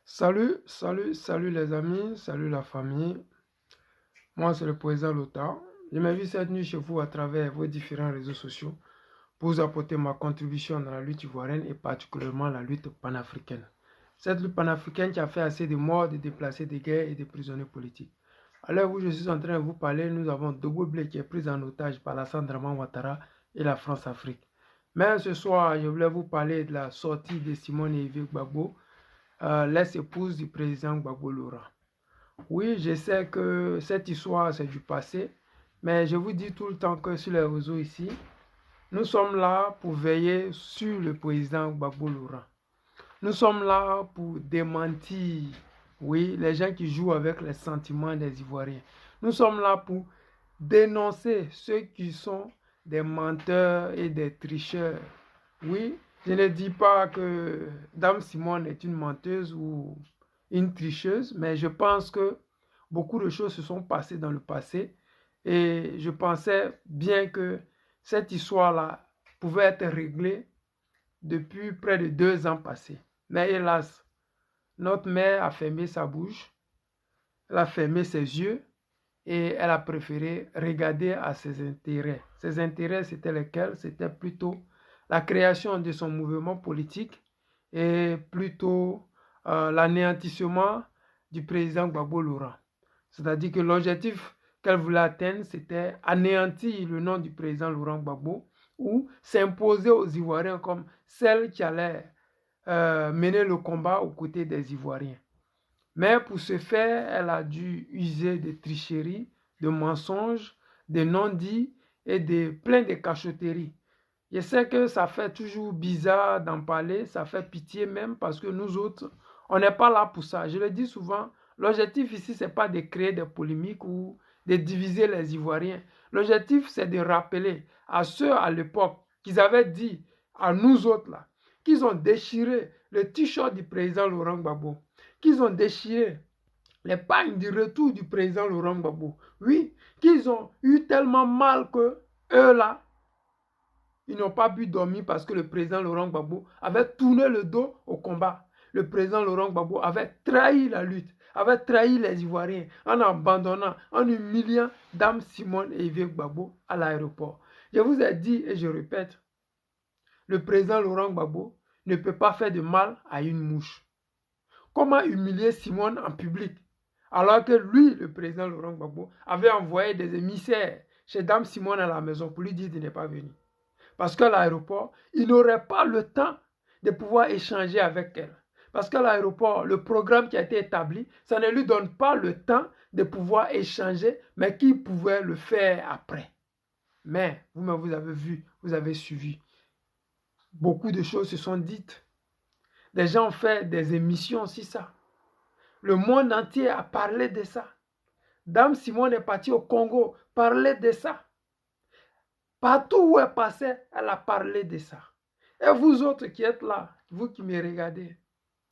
Salut les amis, salut la famille. Moi c'est le président Lota. Je m'invite cette nuit chez vous à travers vos différents réseaux sociaux pour vous apporter ma contribution dans la lutte ivoirienne et particulièrement la lutte panafricaine. Cette lutte panafricaine qui a fait assez de morts, de déplacés, de guerres et de prisonniers politiques. À l'heure où je suis en train de vous parler, nous avons Dogo Blé qui est pris en otage par Alassane Draman Ouattara et la France-Afrique. Mais ce soir, je voulais vous parler de la sortie de Simone Yves Gbagbo, l'ex-épouse du président Gbagbo Laurent. Oui, je sais que cette histoire, c'est du passé, mais je vous dis tout le temps que sur les réseaux ici, nous sommes là pour veiller sur le président Gbagbo Laurent. Nous sommes là pour démentir, oui, les gens qui jouent avec les sentiments des Ivoiriens. Nous sommes là pour dénoncer ceux qui sont des menteurs et des tricheurs. Oui, je ne dis pas que Dame Simone est une menteuse ou une tricheuse, mais je pense que beaucoup de choses se sont passées dans le passé et je pensais bien que cette histoire-là pouvait être réglée depuis près de 2 ans passés. Mais hélas, notre mère a fermé sa bouche, elle a fermé ses yeux et elle a préféré regarder à ses intérêts. Ses intérêts, c'était lesquels? C'était plutôt la création de son mouvement politique et plutôt l'anéantissement du président Gbagbo Laurent. C'est-à-dire que l'objectif qu'elle voulait atteindre, c'était anéantir le nom du président Laurent Gbagbo ou s'imposer aux Ivoiriens comme celle qui allait mener le combat aux côtés des Ivoiriens. Mais pour ce faire, elle a dû user de tricheries, de mensonges, de non-dits et de plein de cachotteries. Je sais que ça fait toujours bizarre d'en parler, ça fait pitié même parce que nous autres, on n'est pas là pour ça. Je le dis souvent, l'objectif ici, ce n'est pas de créer des polémiques ou de diviser les Ivoiriens. L'objectif, c'est de rappeler à ceux à l'époque qu'ils avaient dit à nous autres là, qu'ils ont déchiré le t-shirt du président Laurent Gbagbo, qu'ils ont déchiré les pagnes du retour du président Laurent Gbagbo. Oui, qu'ils ont eu tellement mal que eux là, ils n'ont pas pu dormir parce que le président Laurent Gbagbo avait tourné le dos au combat. Le président Laurent Gbagbo avait trahi la lutte, avait trahi les Ivoiriens en abandonnant, en humiliant Dame Simone et Yves Gbagbo à l'aéroport. Je vous ai dit et je répète, le président Laurent Gbagbo ne peut pas faire de mal à une mouche. Comment humilier Simone en public alors que lui, le président Laurent Gbagbo, avait envoyé des émissaires chez Dame Simone à la maison pour lui dire de ne pas venir. Parce qu'à l'aéroport, il n'aurait pas le temps de pouvoir échanger avec elle. Parce qu'à l'aéroport, le programme qui a été établi, ça ne lui donne pas le temps de pouvoir échanger, mais qu'il pouvait le faire après. Mais vous avez vu, vous avez suivi. Beaucoup de choses se sont dites. Des gens ont fait des émissions sur ça. Le monde entier a parlé de ça. Dame Simone est partie au Congo, parler de ça. Partout où elle passait, elle a parlé de ça. Et vous autres qui êtes là, vous qui me regardez,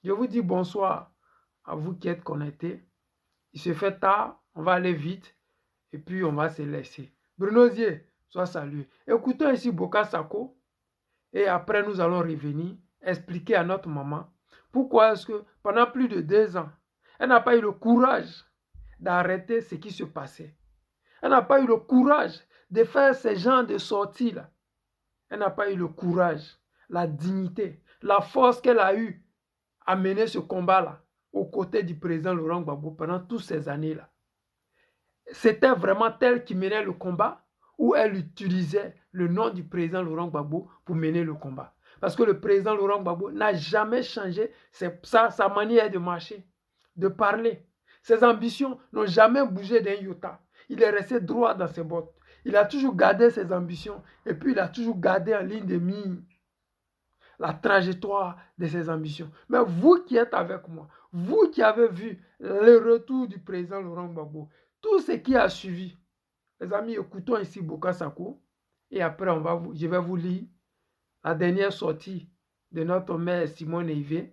je vous dis bonsoir à vous qui êtes connectés. Il se fait tard, on va aller vite et puis on va se laisser. Bruno Zier, sois salué. Écoutons ici Boka Sako et après nous allons revenir expliquer à notre maman pourquoi est-ce que pendant plus de 2 ans, elle n'a pas eu le courage d'arrêter ce qui se passait. Elle n'a pas eu le courage de faire ce genre de sorties-là. Elle n'a pas eu le courage, la dignité, la force qu'elle a eue à mener ce combat-là aux côtés du président Laurent Gbagbo pendant toutes ces années-là. C'était vraiment elle qui menait le combat ou elle utilisait le nom du président Laurent Gbagbo pour mener le combat. Parce que le président Laurent Gbagbo n'a jamais changé sa manière de marcher, de parler. Ses ambitions n'ont jamais bougé d'un iota. Il est resté droit dans ses bottes. Il a toujours gardé ses ambitions et puis il a toujours gardé en ligne de mire la trajectoire de ses ambitions. Mais vous qui êtes avec moi, vous qui avez vu le retour du président Laurent Gbagbo, tout ce qui a suivi, les amis, écoutons ici Boka Sako et après je vais vous lire la dernière sortie de notre mère Simone Yves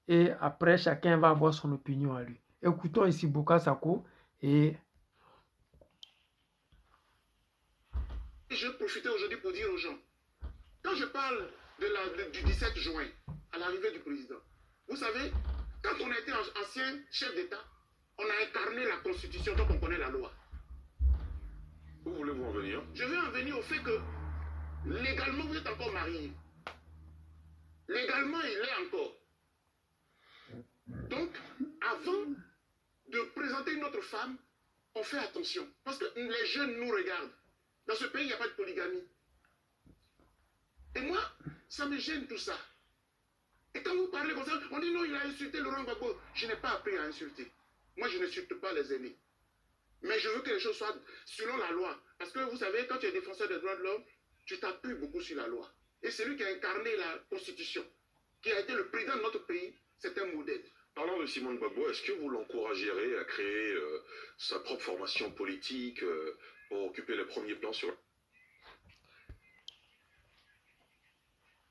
et après chacun va avoir son opinion à lui. Écoutons ici Boka Sako et... Je vais profiter aujourd'hui pour dire aux gens, quand je parle du 17 juin, à l'arrivée du président, vous savez, Quand on a été ancien chef d'État, on a incarné la Constitution, donc on connaît la loi. Où voulez-vous en venir? Je veux en venir au fait que légalement, vous êtes encore marié. Légalement, il l'est encore. Donc, avant de présenter une autre femme, on fait attention. Parce que les jeunes nous regardent. Dans ce pays, il n'y a pas de polygamie. Et moi, ça me gêne tout ça. Et quand vous parlez comme ça, on dit non, il a insulté Laurent Gbagbo. Je n'ai pas appris à insulter. Moi, je n'insulte pas les aînés. Mais je veux que les choses soient selon la loi. Parce que vous savez, quand tu es défenseur des droits de l'homme, tu t'appuies beaucoup sur la loi. Et celui qui a incarné la Constitution, qui a été le président de notre pays, c'est un modèle. Parlant de Simone Gbagbo, est-ce que vous l'encourageriez à créer sa propre formation politique pour occuper les premiers plans sur...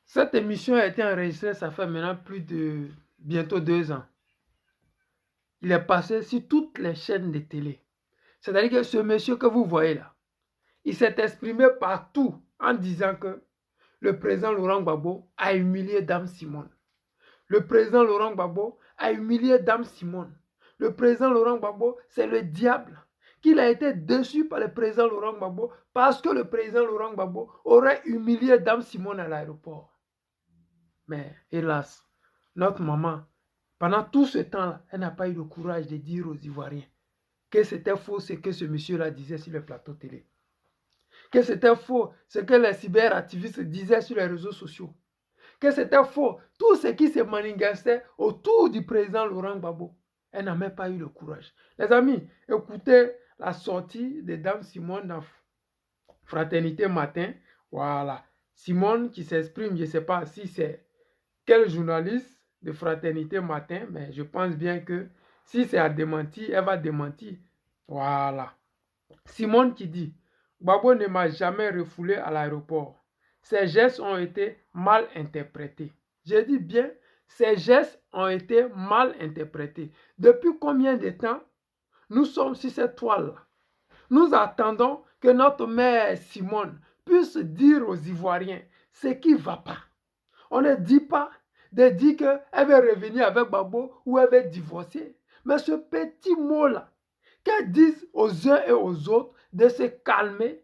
Cette émission a été enregistrée, ça fait maintenant plus de bientôt 2 ans. Il est passé sur toutes les chaînes de télé. C'est-à-dire que ce monsieur que vous voyez là, il s'est exprimé partout en disant que le président Laurent Gbagbo a humilié Dame Simone. Le président Laurent Gbagbo a humilié Dame Simone. Le président Laurent Gbagbo, c'est le diable. Qu'il a été déçu par le président Laurent Gbagbo parce que le président Laurent Gbagbo aurait humilié Dame Simone à l'aéroport. Mais hélas, notre maman, pendant tout ce temps-là, elle n'a pas eu le courage de dire aux Ivoiriens que c'était faux ce que ce monsieur-là disait sur le plateau télé. Que c'était faux ce que les cyberactivistes disaient sur les réseaux sociaux. Que c'était faux tout ce qui se manifestait autour du président Laurent Gbagbo. Elle n'a même pas eu le courage. Les amis, écoutez la sortie de Dame Simone dans Fraternité Matin. Voilà. Simone qui s'exprime, je ne sais pas si c'est quel journaliste de Fraternité Matin, mais je pense bien que si c'est à démentir, elle va démentir. Voilà. Simone qui dit, Gbagbo ne m'a jamais refoulé à l'aéroport. Ses gestes ont été mal interprétés. Je dis bien, ces gestes ont été mal interprétés. Depuis combien de temps nous sommes sur cette toile-là? Nous attendons que notre mère Simone puisse dire aux Ivoiriens ce qui ne va pas. On ne dit pas de dire qu'elle veut revenir avec Gbagbo ou elle veut divorcer. Mais ce petit mot-là, qu'elles disent aux uns et aux autres de se calmer.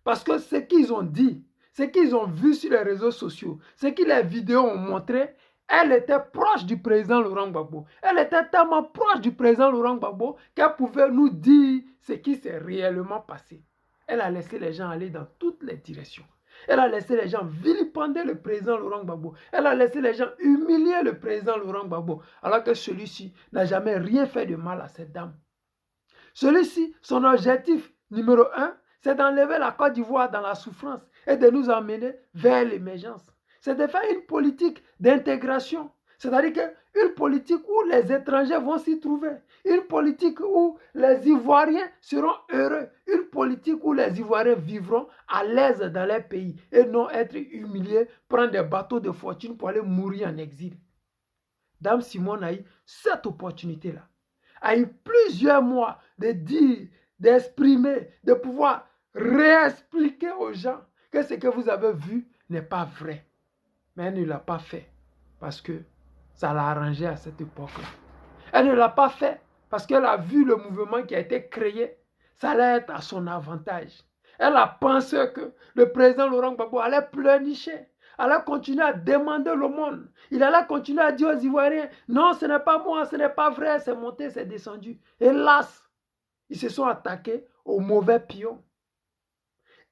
Parce que ce qu'ils ont dit, ce qu'ils ont vu sur les réseaux sociaux, ce que les vidéos ont montré, elle était proche du président Laurent Gbagbo. Elle était tellement proche du président Laurent Gbagbo qu'elle pouvait nous dire ce qui s'est réellement passé. Elle a laissé les gens aller dans toutes les directions. Elle a laissé les gens vilipender le président Laurent Gbagbo. Elle a laissé les gens humilier le président Laurent Gbagbo. Alors que celui-ci n'a jamais rien fait de mal à cette dame. Celui-ci, son objectif numéro 1, c'est d'enlever la Côte d'Ivoire dans la souffrance et de nous emmener vers l'émergence. C'est de faire une politique d'intégration. C'est-à-dire qu'une politique où les étrangers vont s'y trouver. Une politique où les Ivoiriens seront heureux. Une politique où les Ivoiriens vivront à l'aise dans leur pays et non être humiliés, prendre des bateaux de fortune pour aller mourir en exil. Dame Simone a eu cette opportunité-là. A eu plusieurs mois de dire, d'exprimer, de pouvoir réexpliquer aux gens que ce que vous avez vu n'est pas vrai. Mais elle ne l'a pas fait parce que ça l'a arrangé à cette époque-là. Elle ne l'a pas fait parce qu'elle a vu le mouvement qui a été créé. Ça allait être à son avantage. Elle a pensé que le président Laurent Gbagbo allait pleurnicher, allait continuer à demander le monde. Il allait continuer à dire aux Ivoiriens, non, ce n'est pas moi, ce n'est pas vrai, c'est monté, c'est descendu. Hélas, ils se sont attaqués au mauvais pion.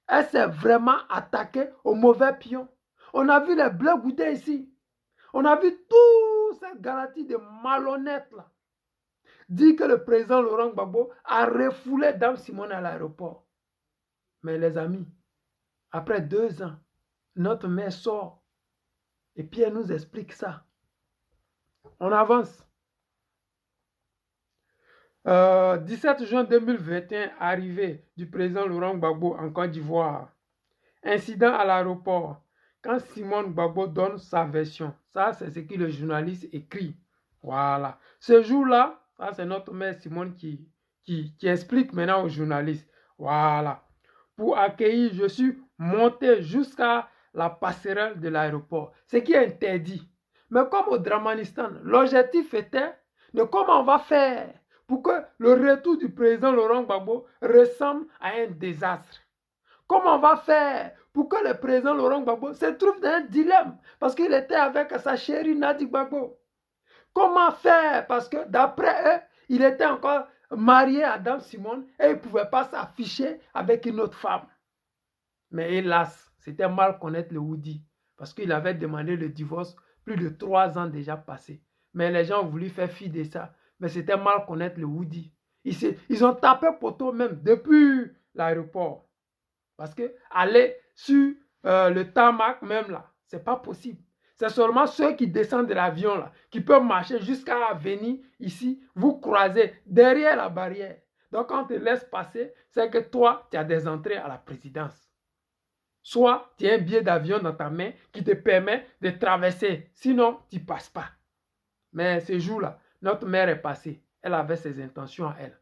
Elle s'est vraiment attaquée au mauvais pion. On a vu les bleus goûter ici. On a vu toute cette galaxie de malhonnêtes là. Dire que le président Laurent Gbagbo a refoulé Dame Simone à l'aéroport. Mais les amis, après 2 ans, notre mère sort et puis elle nous explique ça. On avance. 17 juin 2021, arrivée du président Laurent Gbagbo en Côte d'Ivoire. Incident à l'aéroport. Quand Simone Gbagbo donne sa version, ça c'est ce que le journaliste écrit. Voilà. Ce jour-là, ça c'est notre mère Simone qui explique maintenant aux journalistes. Voilà. Pour accueillir, je suis monté jusqu'à la passerelle de l'aéroport. Ce qui est interdit. Mais comme au Dramanistan, l'objectif était de comment on va faire pour que le retour du président Laurent Gbagbo ressemble à un désastre. Comment on va faire pour que le président Laurent Gbagbo se trouve dans un dilemme parce qu'il était avec sa chérie Nadi Gbagbo. Comment faire parce que d'après eux, il était encore marié à Dame Simone et il ne pouvait pas s'afficher avec une autre femme. Mais hélas, c'était mal connaître le Woody parce qu'il avait demandé le divorce plus de 3 ans déjà passés. Mais les gens ont voulu faire fi de ça. Mais c'était mal connaître le Woody. Ils ont tapé poteau même depuis l'aéroport. Parce que aller sur le tarmac même là, c'est pas possible. C'est seulement ceux qui descendent de l'avion là, qui peuvent marcher jusqu'à venir ici, vous croiser derrière la barrière. Donc quand on te laisse passer, c'est que toi, tu as des entrées à la présidence. Soit tu as un billet d'avion dans ta main qui te permet de traverser. Sinon, tu ne passes pas. Mais ce jour-là, notre mère est passée. Elle avait ses intentions à elle.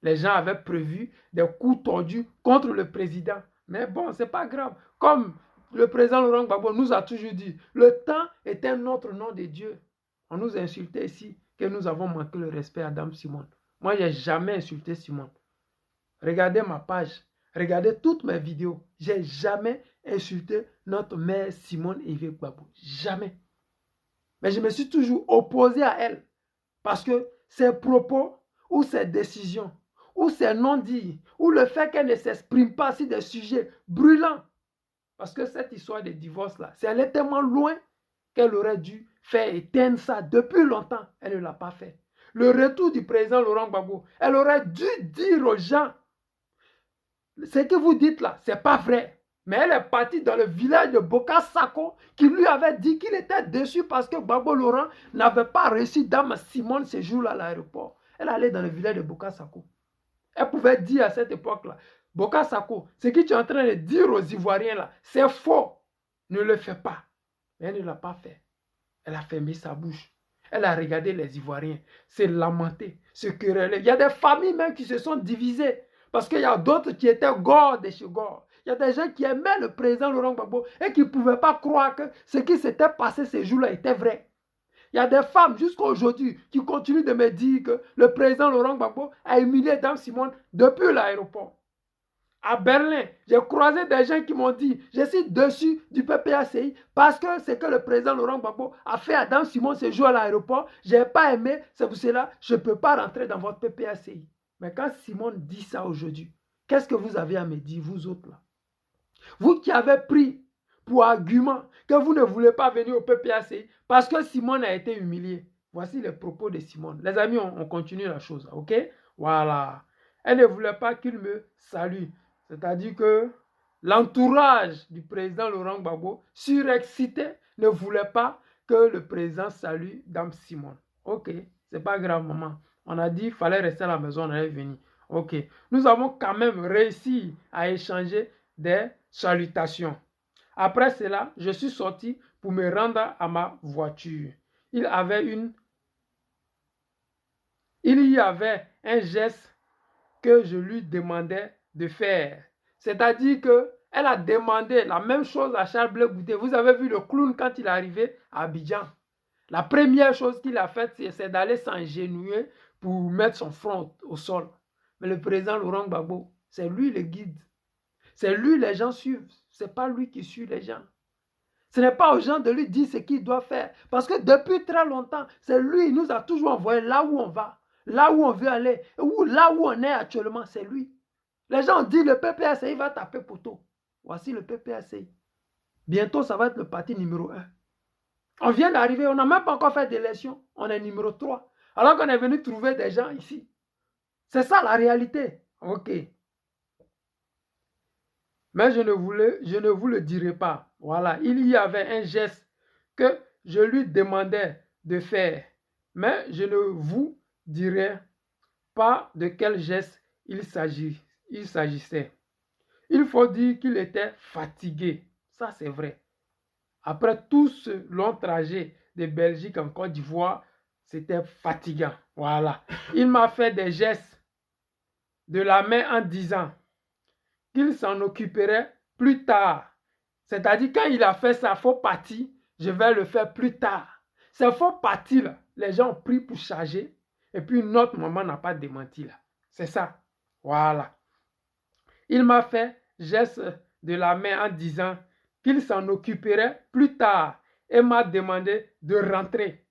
Les gens avaient prévu des coups tordus contre le président. Mais bon, ce n'est pas grave. Comme le président Laurent Gbagbo nous a toujours dit, le temps est un autre nom de Dieu. On nous insultait ici que nous avons manqué le respect à Dame Simone. Moi, je n'ai jamais insulté Simone. Regardez ma page. Regardez toutes mes vidéos. Je n'ai jamais insulté notre mère Simone Yves Gbagbo. Jamais. Mais je me suis toujours opposé à elle. Parce que ses propos ou ses décisions, ou ses non-dits, ou le fait qu'elle ne s'exprime pas sur des sujets brûlants. Parce que cette histoire de divorce-là, elle est tellement loin qu'elle aurait dû faire éteindre ça depuis longtemps. Elle ne l'a pas fait. Le retour du président Laurent Gbagbo, elle aurait dû dire aux gens, ce que vous dites là, ce n'est pas vrai. Mais elle est partie dans le village de Boka Sako qui lui avait dit qu'il était déçu parce que Gbagbo Laurent n'avait pas reçu Dame Simone ce jour-là à l'aéroport. Elle allait dans le village de Boka Sako. Elle pouvait dire à cette époque-là, Boka Sako, ce que tu es en train de dire aux Ivoiriens là, c'est faux. Ne le fais pas. Mais elle ne l'a pas fait. Elle a fermé sa bouche. Elle a regardé les Ivoiriens se lamenter, se quereller. Il y a des familles même qui se sont divisées. Parce qu'il y a d'autres qui étaient gore de chez gore. Il y a des gens qui aimaient le président Laurent Gbagbo et qui ne pouvaient pas croire que ce qui s'était passé ces jours-là était vrai. Il y a des femmes jusqu'à aujourd'hui qui continuent de me dire que le président Laurent Gbagbo a humilié Dame Simone depuis l'aéroport. À Berlin, j'ai croisé des gens qui m'ont dit « Je suis dessus du PPACI parce que ce que le président Laurent Gbagbo a fait à Dame Simone ce jour à l'aéroport, je n'ai pas aimé, c'est pour cela que je ne peux pas rentrer dans votre PPACI. » Mais quand Simone dit ça aujourd'hui, qu'est-ce que vous avez à me dire, vous autres là? Vous qui avez pris pour argument que vous ne voulez pas venir au PPACI parce que Simone a été humiliée. Voici les propos de Simone. Les amis, on continue la chose, ok? Voilà. Elle ne voulait pas qu'il me salue. C'est-à-dire que l'entourage du président Laurent Gbagbo, surexcité, ne voulait pas que le président salue Dame Simone. Ok, c'est pas grave, maman. On a dit qu'il fallait rester à la maison, on allait venir. Ok, nous avons quand même réussi à échanger des salutations. Après cela, je suis sorti pour me rendre à ma voiture. Il y avait un geste que je lui demandais de faire. C'est-à-dire qu'elle a demandé la même chose à Charles Blé Goudé. Vous avez vu le clown quand il est arrivé à Abidjan. La première chose qu'il a faite, c'est d'aller s'engenouiller pour mettre son front au sol. Mais le président Laurent Gbagbo, c'est lui le guide. C'est lui les gens suivent. Ce n'est pas lui qui suit les gens. Ce n'est pas aux gens de lui dire ce qu'il doit faire. Parce que depuis très longtemps, c'est lui qui nous a toujours envoyé là où on va. Là où on veut aller, ou là où on est actuellement, c'est lui. Les gens disent le PPACI va taper poteau. Voici le PPACI. Bientôt, ça va être le parti numéro 1. On vient d'arriver, on n'a même pas encore fait d'élection. On est numéro 3. Alors qu'on est venu trouver des gens ici. C'est ça la réalité. Ok. Mais je ne vous le dirai pas. Voilà, il y avait un geste que je lui demandais de faire. Mais je ne vous dirai pas de quel geste il s'agissait. Il faut dire qu'il était fatigué. Ça, c'est vrai. Après tout ce long trajet de Belgique en Côte d'Ivoire, c'était fatigant. Voilà. Il m'a fait des gestes de la main en disant qu'il s'en occuperait plus tard. C'est-à-dire, quand il a fait ça, il faut partir, je vais le faire plus tard. Ces faux partis là, les gens ont pris pour charger et puis notre maman n'a pas démenti là. C'est ça. Voilà. Il m'a fait geste de la main en disant qu'il s'en occuperait plus tard et m'a demandé de rentrer.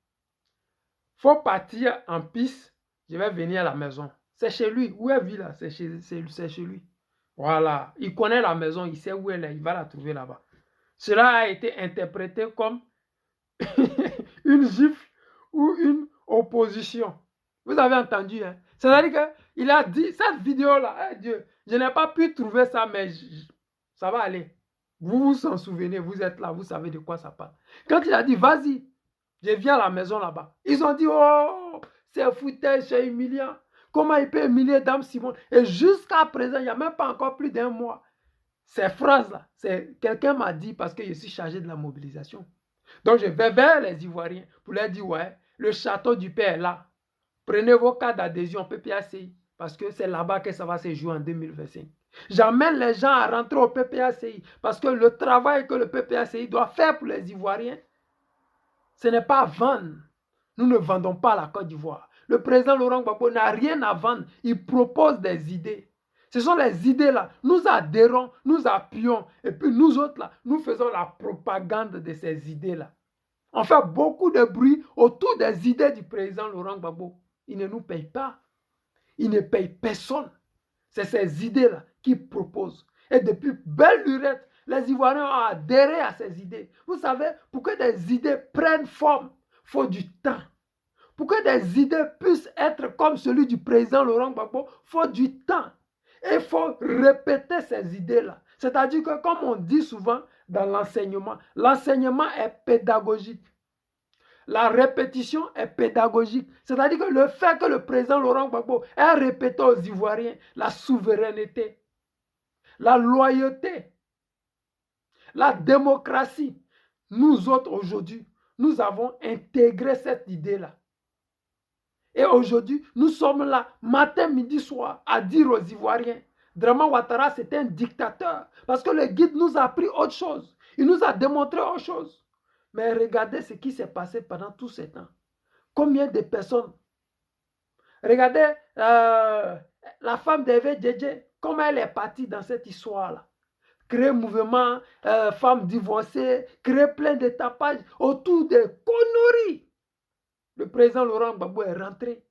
Faut partir en piste, je vais venir à la maison. C'est chez lui. Où elle vit là? C'est chez lui. Voilà. Il connaît la maison, il sait où elle est, il va la trouver là-bas. Cela a été interprété comme une gifle ou une opposition. Vous avez entendu, hein? C'est-à-dire qu'il a dit, cette vidéo-là, Dieu, je n'ai pas pu trouver ça, mais ça va aller. Vous vous en souvenez, vous êtes là, vous savez de quoi ça parle. Quand il a dit, vas-y, je viens à la maison là-bas. Ils ont dit, oh, c'est foutage, c'est humiliant. Comment il peut humilier Dame Simone? Et jusqu'à présent, il n'y a même pas encore plus d'un mois. Ces phrases-là, quelqu'un m'a dit parce que je suis chargé de la mobilisation. Donc je vais vers les Ivoiriens pour leur dire, ouais, le château du Père est là. Prenez vos cartes d'adhésion PPACI parce que c'est là-bas que ça va se jouer en 2025. J'amène les gens à rentrer au PPACI parce que le travail que le PPACI doit faire pour les Ivoiriens, ce n'est pas vendre. Nous ne vendons pas la Côte d'Ivoire. Le président Laurent Gbagbo n'a rien à vendre. Il propose des idées. Ce sont les idées-là. Nous adhérons, nous appuyons. Et puis nous autres, là, nous faisons la propagande de ces idées-là. On fait beaucoup de bruit autour des idées du président Laurent Gbagbo. Il ne nous paye pas. Il ne paye personne. C'est ces idées-là qu'il propose. Et depuis belle lurette, les Ivoiriens ont adhéré à ces idées. Vous savez, pour que des idées prennent forme, il faut du temps. Pour que des idées puissent être comme celui du président Laurent Gbagbo, il faut du temps. Et il faut répéter ces idées-là. C'est-à-dire que, comme on dit souvent dans l'enseignement est pédagogique. La répétition est pédagogique. C'est-à-dire que le fait que le président Laurent Gbagbo ait répété aux Ivoiriens la souveraineté, la loyauté, la démocratie, nous autres aujourd'hui, nous avons intégré cette idée-là. Et aujourd'hui, nous sommes là, matin, midi, soir, à dire aux Ivoiriens, Draman Ouattara, c'est un dictateur. Parce que le guide nous a appris autre chose. Il nous a démontré autre chose. Mais regardez ce qui s'est passé pendant tout ce temps. Combien de personnes? Regardez la femme d'Hervé Djedje, comment elle est partie dans cette histoire-là. Créer mouvement, femmes divorcées, créer plein de tapages autour des conneries. Le président Laurent Gbagbo est rentré.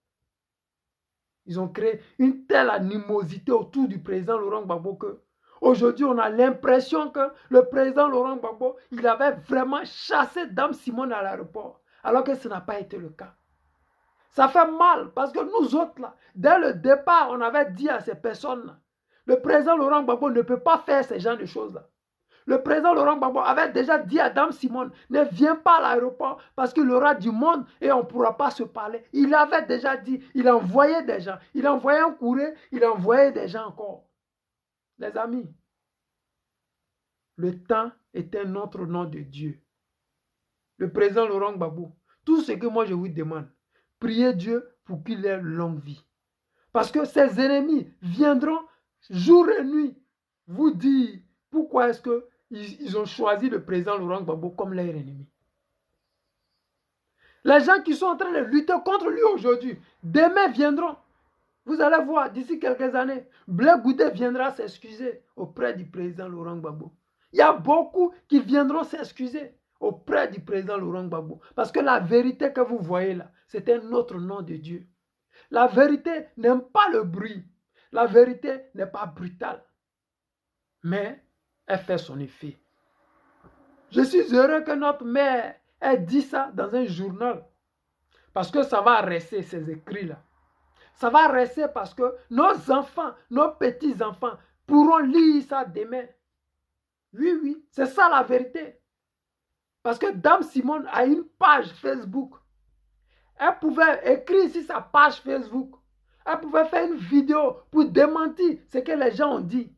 Ils ont créé une telle animosité autour du président Laurent Gbagbo que aujourd'hui on a l'impression que le président Laurent Gbagbo, il avait vraiment chassé Dame Simone à l'aéroport, alors que ce n'a pas été le cas. Ça fait mal parce que nous autres là, dès le départ, on avait dit à ces personnes-là, le président Laurent Gbagbo ne peut pas faire ce genre de choses-là. Le président Laurent Gbagbo avait déjà dit à Dame Simone, ne viens pas à l'aéroport parce qu'il y aura du monde et on ne pourra pas se parler. Il avait déjà dit, il envoyait des gens, il envoyait un courrier, il envoyait des gens encore. Les amis, le temps est un autre nom de Dieu. Le président Laurent Gbagbo, tout ce que moi je vous demande, priez Dieu pour qu'il ait longue vie. Parce que ses ennemis viendront jour et nuit vous dire pourquoi est-ce qu'ils ont choisi le président Laurent Gbagbo comme leur ennemi. Les gens qui sont en train de lutter contre lui aujourd'hui, demain viendront. Vous allez voir, d'ici quelques années, Blé Goudé viendra s'excuser auprès du président Laurent Gbagbo. Il y a beaucoup qui viendront s'excuser auprès du président Laurent Gbagbo. Parce que la vérité que vous voyez là, c'est un autre nom de Dieu. La vérité n'aime pas le bruit. La vérité n'est pas brutale. Mais elle fait son effet. Je suis heureux que notre mère ait dit ça dans un journal. Parce que ça va rester, ces écrits-là. Ça va rester parce que nos enfants, nos petits-enfants pourront lire ça demain. Oui, oui, c'est ça la vérité. Parce que Dame Simone a une page Facebook. Elle pouvait écrire sur sa page Facebook. Elle pouvait faire une vidéo pour démentir ce que les gens ont dit.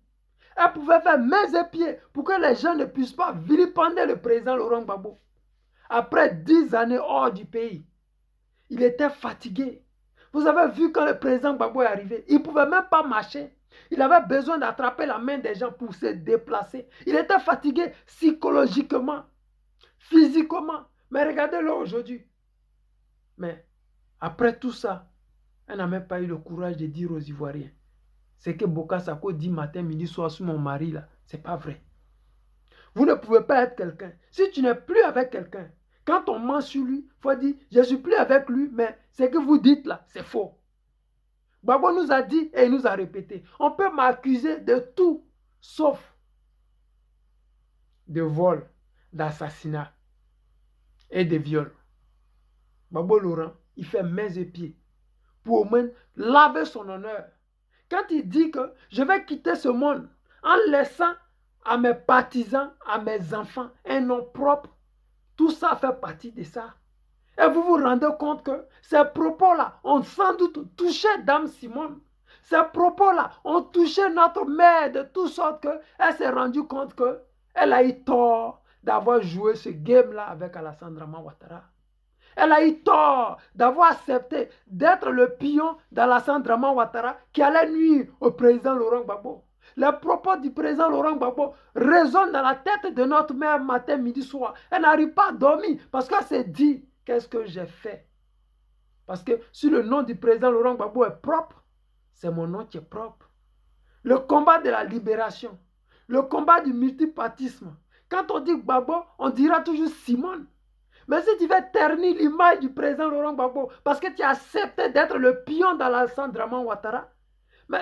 Elle pouvait faire mains et pieds pour que les gens ne puissent pas vilipender le président Laurent Gbagbo. Après 10 années hors du pays, il était fatigué. Vous avez vu quand le président Gbagbo est arrivé, il ne pouvait même pas marcher. Il avait besoin d'attraper la main des gens pour se déplacer. Il était fatigué psychologiquement, physiquement. Mais regardez-le aujourd'hui. Mais après tout ça, elle n'a même pas eu le courage de dire aux Ivoiriens. C'est que Bokar Sako dit matin, midi, soir sur mon mari là. C'est pas vrai. Vous ne pouvez pas être quelqu'un. Si tu n'es plus avec quelqu'un, quand on ment sur lui, il faut dire, je ne suis plus avec lui, mais ce que vous dites là, c'est faux. Gbagbo nous a dit et il nous a répété. On peut m'accuser de tout, sauf de vol, d'assassinat et de viol. Gbagbo Laurent, il fait mains et pieds pour au moins laver son honneur. Quand il dit que je vais quitter ce monde en laissant à mes partisans, à mes enfants, un nom propre, tout ça fait partie de ça. Et vous vous rendez compte que ces propos-là ont sans doute touché Dame Simone. Ces propos-là ont touché notre mère de toute sorte qu'elle s'est rendue compte qu'elle a eu tort d'avoir joué ce game-là avec Alassane Draman Ouattara. Elle a eu tort d'avoir accepté d'être le pion d'Alassane Draman Ouattara qui allait nuire au président Laurent Gbagbo. Les propos du président Laurent Gbagbo résonnent dans la tête de notre mère matin, midi, soir. Elle n'arrive pas à dormir parce qu'elle s'est dit, qu'est-ce que j'ai fait? Parce que si le nom du président Laurent Gbagbo est propre, c'est mon nom qui est propre. Le combat de la libération, le combat du multipartisme. Quand on dit Gbagbo, on dira toujours Simone. Mais si tu veux ternir l'image du président Laurent Gbagbo parce que tu as accepté d'être le pion d'Alassane Draman Ouattara, mais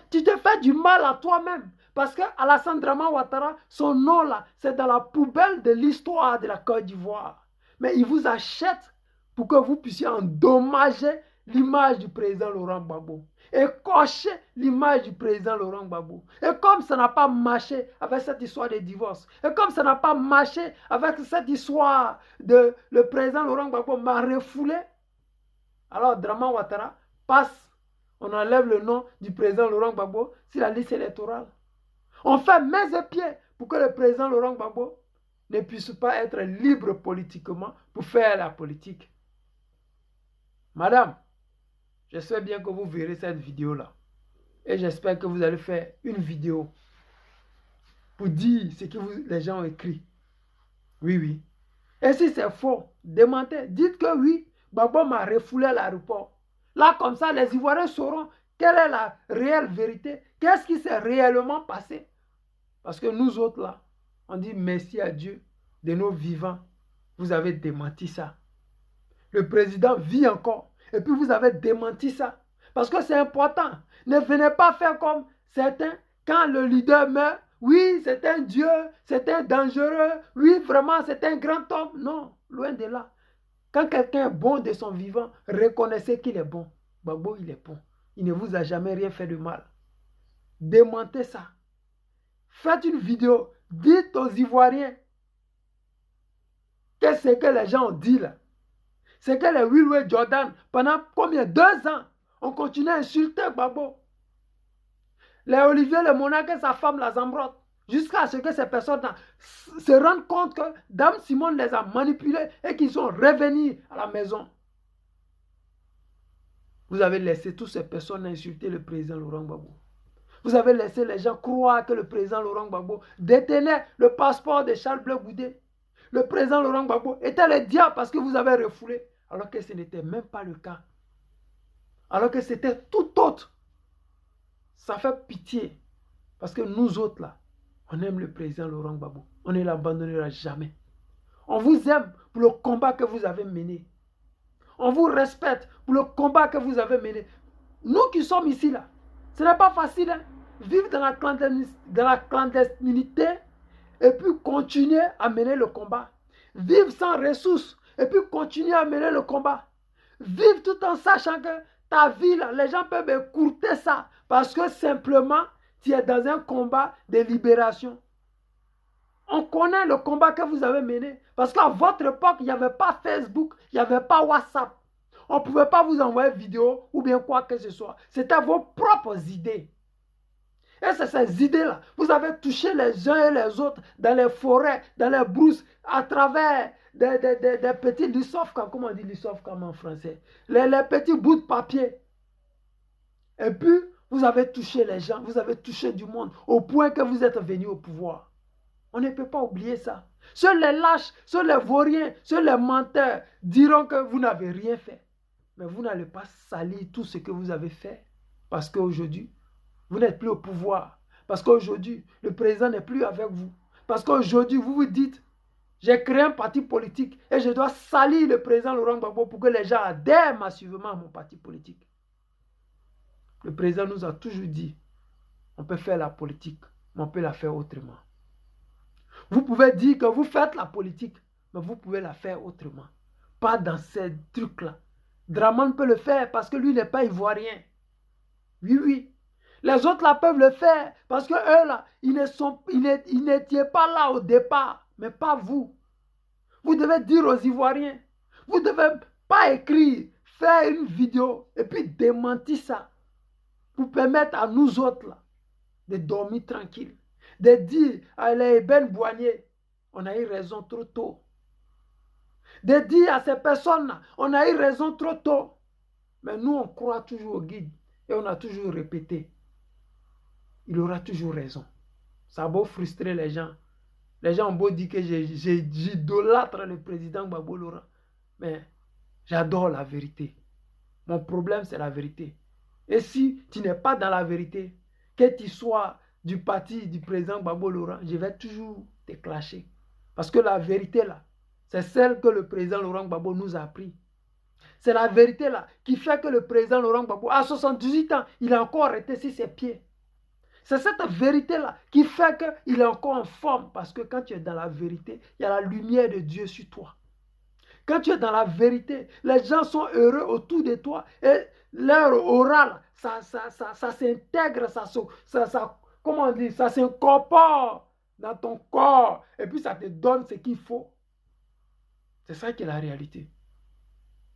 tu te fais du mal à toi-même. Parce que Alassane Draman Ouattara, son nom là, c'est dans la poubelle de l'histoire de la Côte d'Ivoire. Mais il vous achète pour que vous puissiez endommager l'image du président Laurent Gbagbo. Et cocher l'image du président Laurent Gbagbo. Et comme ça n'a pas marché avec cette histoire de divorce, et comme ça n'a pas marché avec cette histoire de le président Laurent Gbagbo m'a refoulé, alors Draman Ouattara passe. On enlève le nom du président Laurent Gbagbo sur la liste électorale. On fait mains et pieds pour que le président Laurent Gbagbo ne puisse pas être libre politiquement pour faire la politique. Madame, j'espère bien que vous verrez cette vidéo-là. Et j'espère que vous allez faire une vidéo pour dire ce que les gens ont écrit. Oui, oui. Et si c'est faux, démentez. Dites que oui, Gbagbo m'a refoulé à l'aéroport. Là, comme ça, les Ivoiriens sauront quelle est la réelle vérité. Qu'est-ce qui s'est réellement passé? Parce que nous autres, là, on dit merci à Dieu de nos vivants. Vous avez démenti ça. Le président vit encore. Et puis vous avez démenti ça. Parce que c'est important. Ne venez pas faire comme certains. Quand le leader meurt, oui, c'est un dieu, c'est un dangereux. Oui, vraiment, c'est un grand homme. Non, loin de là. Quand quelqu'un est bon de son vivant, reconnaissez qu'il est bon. Gbagbo, il est bon. Il ne vous a jamais rien fait de mal. Démentez ça. Faites une vidéo. Dites aux Ivoiriens qu'est-ce que les gens ont dit là. C'est que les Wilwe Jordan, pendant combien? 2 ans, on continue à insulter Gbagbo. Les Olivier Le Monarque et sa femme, la Zambrotte, jusqu'à ce que ces personnes se rendent compte que Dame Simone les a manipulés et qu'ils sont revenus à la maison. Vous avez laissé toutes ces personnes insulter le président Laurent Gbagbo. Vous avez laissé les gens croire que le président Laurent Gbagbo détenait le passeport de Charles Blé Goudé. Le président Laurent Gbagbo était le diable parce que vous avez refoulé. Alors que ce n'était même pas le cas. Alors que c'était tout autre. Ça fait pitié. Parce que nous autres là, on aime le président Laurent Gbagbo. On ne l'abandonnera jamais. On vous aime pour le combat que vous avez mené. On vous respecte pour le combat que vous avez mené. Nous qui sommes ici là, ce n'est pas facile. Hein? Vivre dans la clandestinité et puis continuer à mener le combat. Vivre sans ressources et puis continuer à mener le combat. Vivre tout en sachant que ta vie, là, les gens peuvent écourter ça parce que simplement, tu es dans un combat de libération. On connaît le combat que vous avez mené parce qu'à votre époque, il n'y avait pas Facebook, il n'y avait pas WhatsApp. On ne pouvait pas vous envoyer vidéo ou bien quoi que ce soit. C'était vos propres idées. Et c'est ces idées-là. Vous avez touché les uns et les autres dans les forêts, dans les brousses, à travers des petits lissofcam, comment on dit lissofcam en français, les petits bouts de papier. Et puis, vous avez touché les gens, vous avez touché du monde, au point que vous êtes venus au pouvoir. On ne peut pas oublier ça. Seuls les lâches, seuls les vauriens, seuls les menteurs diront que vous n'avez rien fait. Mais vous n'allez pas salir tout ce que vous avez fait. Parce qu'aujourd'hui, vous n'êtes plus au pouvoir. Parce qu'aujourd'hui, le président n'est plus avec vous. Parce qu'aujourd'hui, vous vous dites, j'ai créé un parti politique et je dois salir le président Laurent Gbagbo pour que les gens adhèrent massivement à mon parti politique. Le président nous a toujours dit, on peut faire la politique, mais on peut la faire autrement. Vous pouvez dire que vous faites la politique, mais vous pouvez la faire autrement. Pas dans ces trucs-là. Draman peut le faire parce que lui n'est pas ivoirien. Oui, oui. Les autres là peuvent le faire parce que eux là, ils n'étaient pas là au départ, mais pas vous. Vous devez dire aux Ivoiriens, vous ne devez pas écrire, faire une vidéo et puis démentir ça pour permettre à nous autres là de dormir tranquille. De dire à les Ben Boigné, on a eu raison trop tôt. De dire à ces personnes-là, on a eu raison trop tôt. Mais nous, on croit toujours au guide et on a toujours répété. Il aura toujours raison. Ça a beau frustrer les gens. Les gens ont beau dire que j'idolâtre le président Gbagbo Laurent. Mais j'adore la vérité. Mon problème, c'est la vérité. Et si tu n'es pas dans la vérité, que tu sois du parti du président Gbagbo Laurent, je vais toujours te clasher. Parce que la vérité là, c'est celle que le président Laurent Gbagbo nous a appris. C'est la vérité là qui fait que le président Laurent Gbagbo, à 78 ans, il a encore été sur ses pieds. C'est cette vérité-là qui fait qu'il est encore en forme. Parce que quand tu es dans la vérité, il y a la lumière de Dieu sur toi. Quand tu es dans la vérité, les gens sont heureux autour de toi. Et leur oral, ça s'intègre, comment on dit, ça s'incorpore dans ton corps. Et puis ça te donne ce qu'il faut. C'est ça qui est la réalité.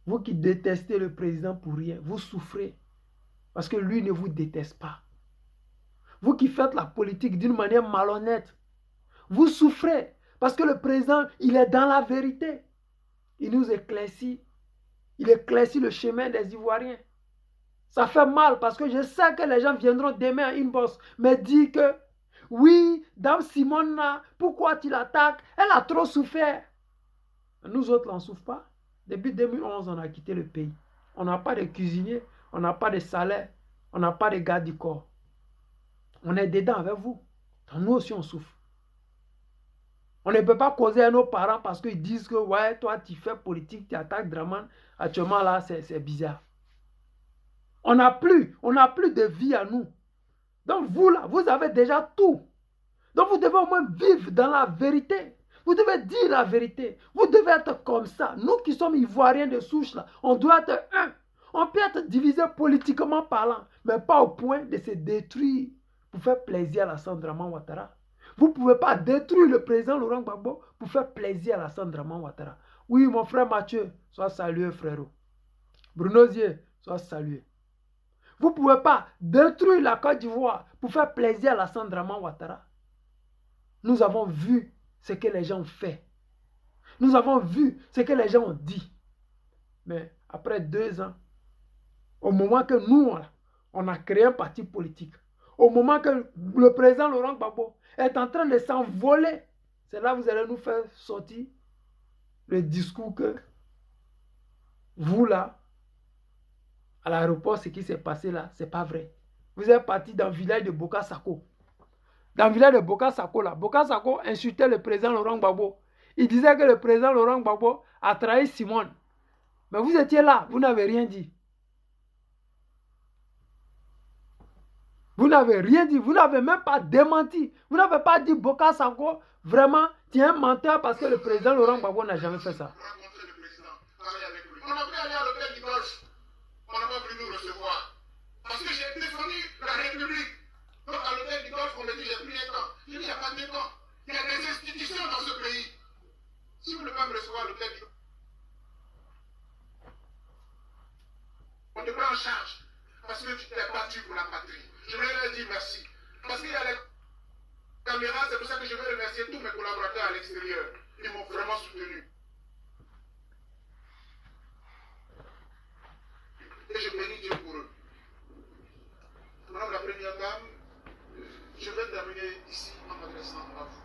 Vous qui détestez le président pour rien, vous souffrez. Parce que lui ne vous déteste pas. Vous qui faites la politique d'une manière malhonnête, vous souffrez parce que le président, il est dans la vérité. Il nous éclaircit. Il éclaircit le chemin des Ivoiriens. Ça fait mal parce que je sais que les gens viendront demain à inbox me dire que oui, Dame Simone, pourquoi tu l'attaques? Elle a trop souffert. Nous autres, on ne souffre pas. Depuis 2011, on a quitté le pays. On n'a pas de cuisinier, on n'a pas de salaire, on n'a pas de garde du corps. On est dedans avec vous. Donc nous aussi, on souffre. On ne peut pas causer à nos parents parce qu'ils disent que ouais, toi, tu fais politique, tu attaques Draman. Actuellement, là, c'est bizarre. On n'a plus de vie à nous. Donc vous, là, vous avez déjà tout. Donc vous devez au moins vivre dans la vérité. Vous devez dire la vérité. Vous devez être comme ça. Nous qui sommes Ivoiriens de souche, là, on doit être un. On peut être divisé politiquement parlant, mais pas au point de se détruire pour faire plaisir à Alassane Dramane Ouattara. Vous ne pouvez pas détruire le président Laurent Gbagbo pour faire plaisir à Alassane Dramane Ouattara. Oui, mon frère Mathieu, sois salué, frérot. Bruno Zier, sois salué. Vous ne pouvez pas détruire la Côte d'Ivoire pour faire plaisir à Alassane Dramane Ouattara. Nous avons vu ce que les gens ont fait. Nous avons vu ce que les gens ont dit. Mais après 2 ans, au moment que nous, on a créé un parti politique, au moment que le président Laurent Gbagbo est en train de s'envoler, c'est là que vous allez nous faire sortir le discours que vous là, à l'aéroport, ce qui s'est passé là, c'est pas vrai. Vous êtes parti dans le village de Boka Sako. Dans le village de Boka Sako là, Boka Sako insultait le président Laurent Gbagbo. Il disait que le président Laurent Gbagbo a trahi Simone. Mais vous étiez là, vous n'avez rien dit. Vous n'avez rien dit, vous n'avez même pas démenti. Vous n'avez pas dit Boka Sako, vraiment, tu es un menteur parce que le président Laurent Gbagbo n'a jamais fait ça. Rencontrer le président, parler avec lui. On a pu aller à l'hôtel du Golfe. On n'a pas voulu nous recevoir. Parce que j'ai défendu la République. Donc à l'hôtel du Golfe, on me dit j'ai pris un temps. J'ai dit il n'y a pas de temps. Il y a des institutions dans ce pays. Si vous ne pouvez pas me recevoir à l'hôtel du Golfe, on te prend en charge. Parce que tu t'es battu pour la patrie. Je voulais leur dire merci. Parce qu'il y a les caméras, c'est pour ça que je veux remercier tous mes collaborateurs à l'extérieur. Ils m'ont vraiment soutenu. Et je bénis Dieu pour eux. Madame la Première Dame, je vais terminer ici en m'adressant à vous.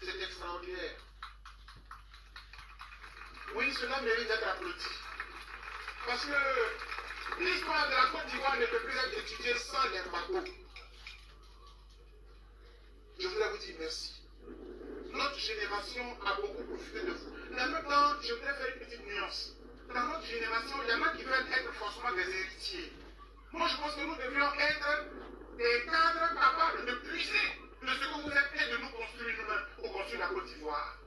C'est extraordinaire. Oui, cela mérite d'être applaudi. Parce que l'histoire de la Côte d'Ivoire ne peut plus être étudiée sans l'embargo. Je voudrais vous dire merci. Notre génération a beaucoup profité de vous. Mais en même temps, je voudrais faire une petite nuance. Dans notre génération, il y en a qui veulent être forcément des héritiers. Moi, je pense que nous devions être des cadres capables de puiser de ce que vous êtes et de nous construire nous-mêmes pour construire la Côte d'Ivoire.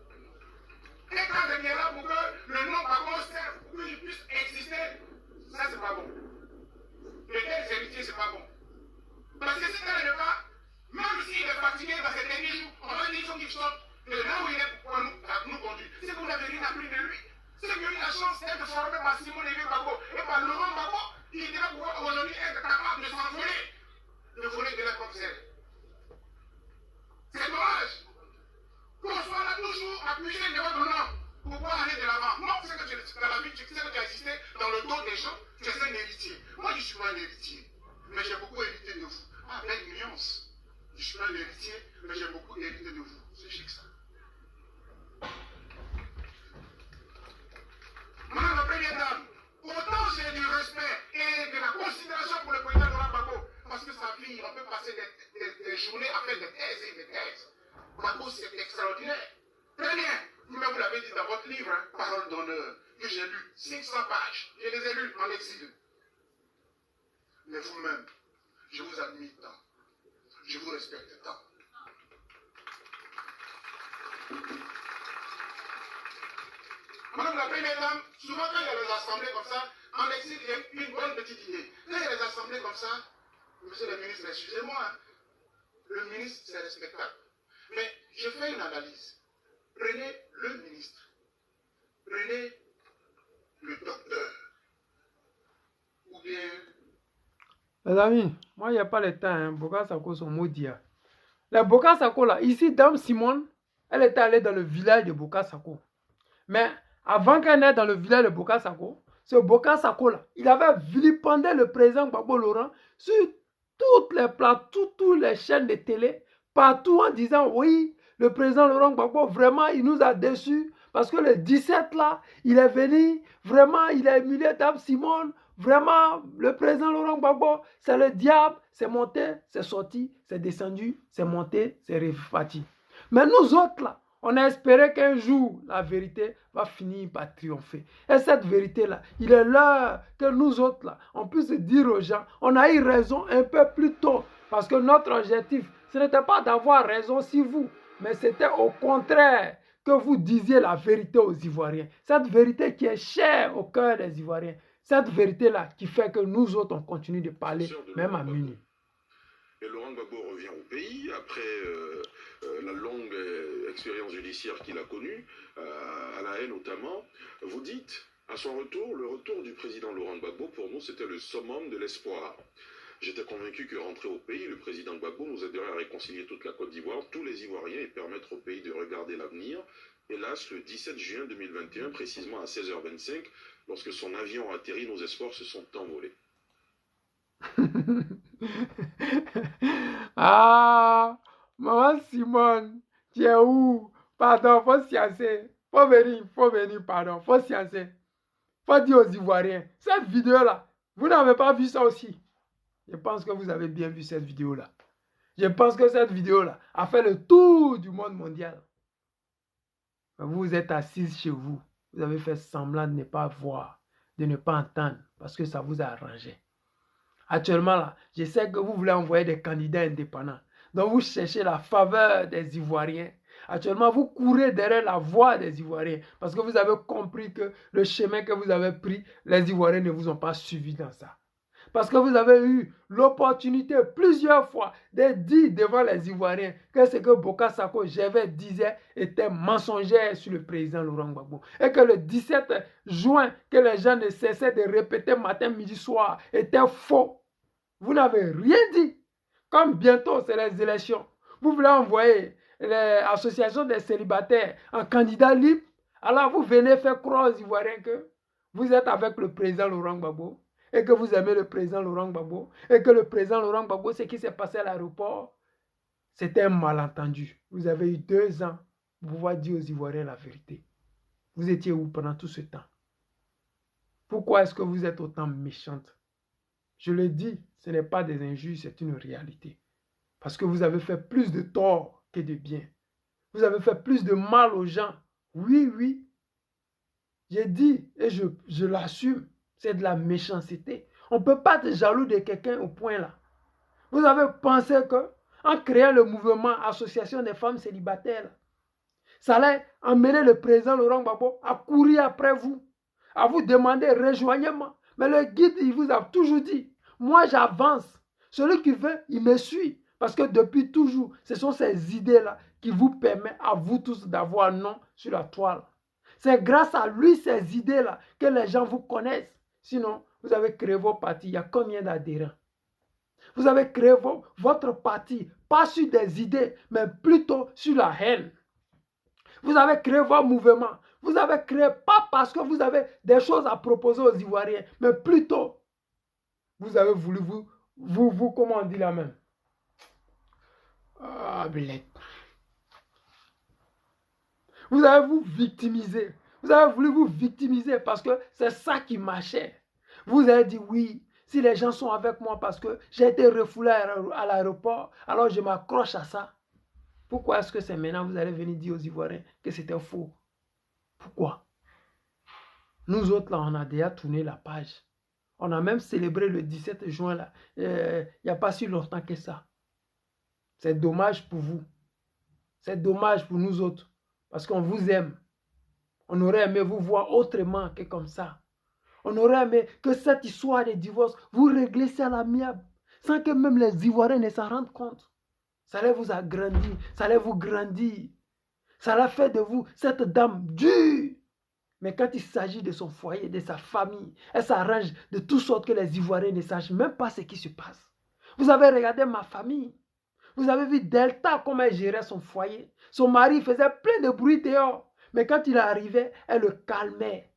Un cadre qui est là pour que le nom Gbagbo serve, pour qu'il puisse exister, ça, c'est pas bon. De tels héritiers, c'est pas bon. Parce que si tel n'est pas, même s'il est fatigué dans ces derniers jours, on va dire qu'il faut qu'il sorte de là où il est pour nous conduire. C'est que vous n'avez rien appris de lui. C'est qu'il a eu la chance d'être formé par Simon Lévy Gbagbo et par Laurent Gbagbo, qui devrait pouvoir aujourd'hui être capable de s'envoler, de voler de la concert. C'est dommage qu'on soit là toujours appuyé devant ton nom pour pouvoir aller de l'avant. Non, c'est que dans la vie, tu sais que tu as assisté dans le dos des gens, tu es un héritier. Moi, je ne suis pas un héritier, mais j'ai beaucoup hérité de vous. Avec nuance. Je suis pas un héritier, mais j'ai beaucoup hérité de vous. C'est chic ça. Madame la première dame, autant j'ai du respect et de la considération pour le président Laurent Gbagbo, parce que sa fille, on peut passer des journées à faire des thèses et des thèses. Gbagbo, c'est extraordinaire. Très bien. Vous-même, vous l'avez dit dans votre livre, hein, Parole d'honneur, que j'ai lu, 500 pages. Je les ai lus en exil. Mais vous-même, je vous admire tant. Je vous respecte tant. Madame la première dame, souvent quand il y a des assemblées comme ça, en exil, il y a une bonne petite idée. Quand il y a des assemblées comme ça, monsieur le ministre, excusez-moi, hein, le ministre, c'est respectable. Mais je fais une analyse. Prenez le ministre. Prenez le docteur. Ou bien... Les amis, moi, il n'y a pas le temps. Hein. Boka Sako sont maudits. Les Boka Sako, là, ici, Dame Simone, elle était allée dans le village de Boka Sako. Mais avant qu'elle n'aille dans le village de Boka Sako, ce Boka Sako, là, il avait vilipendé le président Gbagbo Laurent sur toutes les plateaux, toutes les chaînes de télé, partout en disant, oui, le président Laurent Gbagbo, vraiment, il nous a déçus. Parce que le 17, là, il est venu, vraiment, il a humilié Dame Simone. Vraiment, le président Laurent Gbagbo, c'est le diable, c'est monté, c'est sorti, c'est descendu, c'est monté, c'est reparti. Mais nous autres, là, on a espéré qu'un jour, la vérité va finir par triompher. Et cette vérité-là, il est l'heure que nous autres, là, on puisse dire aux gens, on a eu raison un peu plus tôt. Parce que notre objectif, ce n'était pas d'avoir raison sur vous, mais c'était au contraire que vous disiez la vérité aux Ivoiriens. Cette vérité qui est chère au cœur des Ivoiriens. Cette vérité-là qui fait que nous autres, on continue de parler, même à minuit. Et Laurent Gbagbo revient au pays après la longue expérience judiciaire qu'il a connue, à La Haye notamment. Vous dites, à son retour, le retour du président Laurent Gbagbo, pour nous, c'était le summum de l'espoir. J'étais convaincu que rentrer au pays, le président Gbagbo nous aiderait à réconcilier toute la Côte d'Ivoire, tous les Ivoiriens, et permettre au pays de regarder l'avenir. Hélas, le 17 juin 2021, précisément à 16h25, lorsque son avion a atterri, nos espoirs se sont envolés. Ah, maman Simone, tu es où? Pardon, faut sciencer. Faut venir, pardon, faut sciencer. Faut dire aux Ivoiriens, cette vidéo-là, vous n'avez pas vu ça aussi? Je pense que vous avez bien vu cette vidéo-là. Je pense que cette vidéo-là a fait le tour du monde mondial. Vous êtes assis chez vous. Vous avez fait semblant de ne pas voir, de ne pas entendre, parce que ça vous a arrangé. Actuellement, là, je sais que vous voulez envoyer des candidats indépendants. Donc, vous cherchez la faveur des Ivoiriens. Actuellement, vous courez derrière la voix des Ivoiriens. Parce que vous avez compris que le chemin que vous avez pris, les Ivoiriens ne vous ont pas suivi dans ça. Parce que vous avez eu l'opportunité plusieurs fois de dire devant les Ivoiriens que ce que Boka Sako disait était mensonger sur le président Laurent Gbagbo. Et que le 17 juin, que les gens ne cessaient de répéter matin, midi, soir, était faux. Vous n'avez rien dit. Comme bientôt, c'est les élections. Vous voulez envoyer l'association des célibataires en candidat libre. Alors vous venez faire croire aux Ivoiriens que vous êtes avec le président Laurent Gbagbo. Et que vous aimez le président Laurent Gbagbo, et que le président Laurent Gbagbo, ce qui s'est passé à l'aéroport, c'était un malentendu. Vous avez eu 2 ans pour pouvoir dire aux Ivoiriens la vérité. Vous étiez où pendant tout ce temps? Pourquoi est-ce que vous êtes autant méchante? Je le dis, ce n'est pas des injures, c'est une réalité. Parce que vous avez fait plus de tort que de bien. Vous avez fait plus de mal aux gens. Oui, oui. J'ai dit et je l'assume. C'est de la méchanceté. On ne peut pas être jaloux de quelqu'un au point là. Vous avez pensé que en créant le mouvement Association des femmes célibataires, ça allait emmener le président Laurent Gbagbo à courir après vous, à vous demander rejoignez-moi. Mais le guide, il vous a toujours dit, moi j'avance. Celui qui veut, il me suit. Parce que depuis toujours, ce sont ces idées-là qui vous permettent à vous tous d'avoir un nom sur la toile. C'est grâce à lui, ces idées-là, que les gens vous connaissent. Sinon, vous avez créé vos partis. Il y a combien d'adhérents? Vous avez créé votre parti, pas sur des idées, mais plutôt sur la haine. Vous avez créé vos mouvements. Vous avez créé pas parce que vous avez des choses à proposer aux Ivoiriens, mais plutôt, vous avez voulu comment on dit la même? Ah, bled. Vous avez vous victimisé. Vous avez voulu vous victimiser parce que c'est ça qui marchait. Vous avez dit oui, si les gens sont avec moi parce que j'ai été refoulé à l'aéroport, alors je m'accroche à ça. Pourquoi est-ce que c'est maintenant que vous allez venir dire aux Ivoiriens que c'était faux? Pourquoi? Nous autres, là, on a déjà tourné la page. On a même célébré le 17 juin, là. Il n'y a pas si longtemps que ça. C'est dommage pour vous. C'est dommage pour nous autres. Parce qu'on vous aime. On aurait aimé vous voir autrement que comme ça. On aurait aimé que cette histoire de divorce, vous réglez ça à l'amiable. Sans que même les Ivoiriens ne s'en rendent compte. Ça allait vous agrandir. Ça allait vous grandir. Ça allait faire de vous cette dame dure. Mais quand il s'agit de son foyer, de sa famille, elle s'arrange de toutes sortes que les Ivoiriens ne sachent même pas ce qui se passe. Vous avez regardé ma famille. Vous avez vu Delta, comment elle gérait son foyer. Son mari faisait plein de bruit dehors. Mais quand il arrivait, elle le calmait.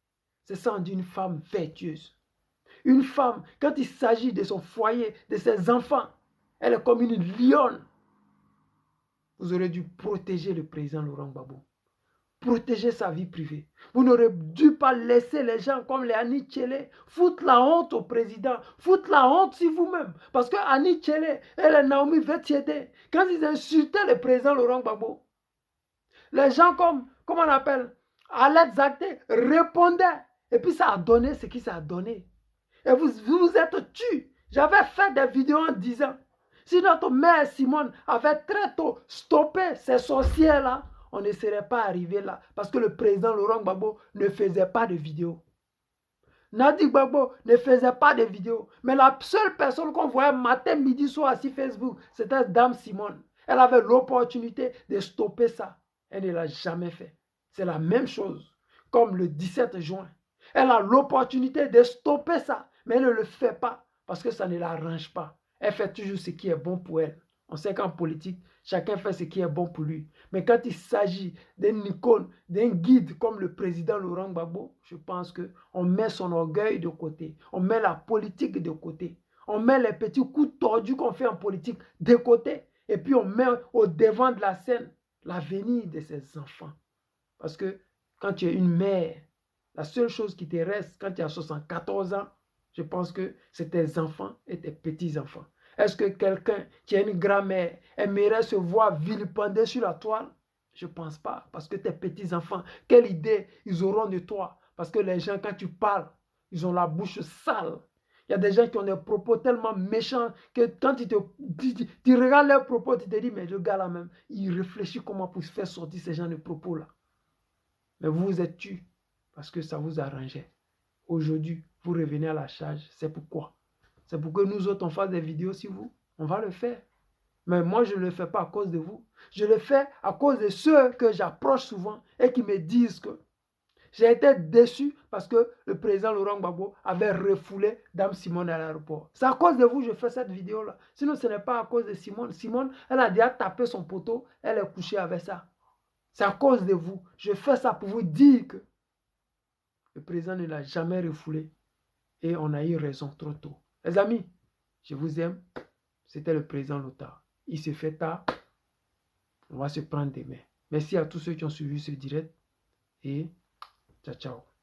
C'est ça, d'une femme vertueuse. Une femme, quand il s'agit de son foyer, de ses enfants, elle est comme une lionne. Vous aurez dû protéger le président Laurent Gbagbo. Protéger sa vie privée. Vous n'aurez dû pas laisser les gens comme les Annie Tchele foutre la honte au président, foutre la honte sur vous-même. Parce que Annie Tchele et les Naomi Vetiede, quand ils insultaient le président Laurent Gbagbo, les gens comme on appelle, Alet Zakte répondaient. Et puis ça a donné ce qui ça a donné. Et vous vous êtes tués. J'avais fait des vidéos en disant, si notre mère Simone avait très tôt stoppé ces sorcières-là, on ne serait pas arrivé là. Parce que le président Laurent Gbagbo ne faisait pas de vidéos. Nadi Gbagbo ne faisait pas de vidéos. Mais la seule personne qu'on voyait matin, midi, soir sur Facebook, c'était Dame Simone. Elle avait l'opportunité de stopper ça. Elle ne l'a jamais fait. C'est la même chose. Comme le 17 juin. Elle a l'opportunité de stopper ça. Mais elle ne le fait pas. Parce que ça ne l'arrange pas. Elle fait toujours ce qui est bon pour elle. On sait qu'en politique, chacun fait ce qui est bon pour lui. Mais quand il s'agit d'une icône, d'un guide comme le président Laurent Gbagbo, je pense qu'on met son orgueil de côté. On met la politique de côté. On met les petits coups tordus qu'on fait en politique de côté. Et puis on met au devant de la scène l'avenir de ses enfants. Parce que quand tu es une mère, la seule chose qui te reste quand tu as 74 ans, je pense que c'est tes enfants et tes petits-enfants. Est-ce que quelqu'un qui a une grand-mère aimerait se voir vilipender sur la toile? Je ne pense pas. Parce que tes petits-enfants, quelle idée ils auront de toi? Parce que les gens, quand tu parles, ils ont la bouche sale. Il y a des gens qui ont des propos tellement méchants que quand tu regardes leurs propos, tu te dis, mais le gars là même, il réfléchit comment pour faire sortir ces gens de propos-là. Mais vous vous êtes tués parce que ça vous arrangeait. Aujourd'hui, vous revenez à la charge. C'est pourquoi? C'est pour que nous autres, on fasse des vidéos sur vous. On va le faire. Mais moi, je ne le fais pas à cause de vous. Je le fais à cause de ceux que j'approche souvent et qui me disent que j'ai été déçu parce que le président Laurent Gbagbo avait refoulé Dame Simone à l'aéroport. C'est à cause de vous que je fais cette vidéo-là. Sinon, ce n'est pas à cause de Simone. Simone, elle a déjà tapé son poteau. Elle est couchée avec ça. C'est à cause de vous. Je fais ça pour vous dire que le président ne l'a jamais refoulé. Et on a eu raison trop tôt. Les amis, je vous aime. C'était le président Lotard. Il se fait tard. On va se prendre demain. Merci à tous ceux qui ont suivi ce direct et ciao, ciao.